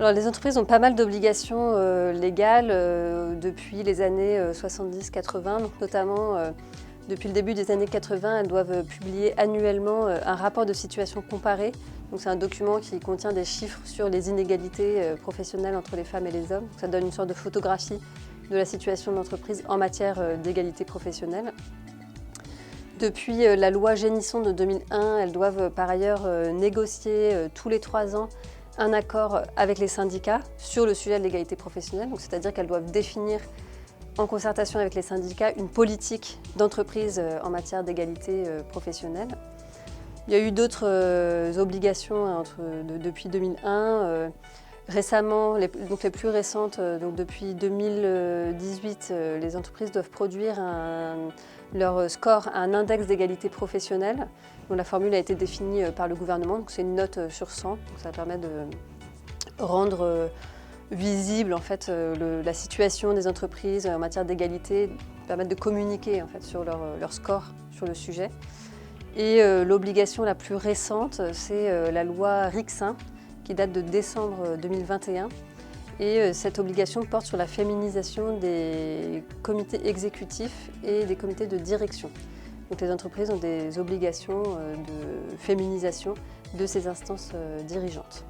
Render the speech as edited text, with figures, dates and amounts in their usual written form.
Alors, les entreprises ont pas mal d'obligations légales depuis les années 70-80, donc notamment depuis le début des années 80, elles doivent publier annuellement un rapport de situation comparée. Donc, c'est un document qui contient des chiffres sur les inégalités professionnelles entre les femmes et les hommes. Donc, ça donne une sorte de photographie de la situation de l'entreprise en matière d'égalité professionnelle. Depuis la loi Génisson de 2001, elles doivent par ailleurs négocier tous les 3 ans un accord avec les syndicats sur le sujet de l'égalité professionnelle. C'est-à-dire qu'elles doivent définir en concertation avec les syndicats une politique d'entreprise en matière d'égalité professionnelle. Il y a eu d'autres obligations depuis 2001. Récemment, les plus récentes, donc depuis 2018, les entreprises doivent produire leur score à un index d'égalité professionnelle. Donc, la formule a été définie par le gouvernement, donc c'est une note sur 100. Donc, ça permet de rendre visible en fait, la situation des entreprises en matière d'égalité, permettre de communiquer en fait, sur leur score sur le sujet. Et l'obligation la plus récente, c'est la loi Rixain, qui date de décembre 2021. Et cette obligation porte sur la féminisation des comités exécutifs et des comités de direction. Donc les entreprises ont des obligations de féminisation de ces instances dirigeantes.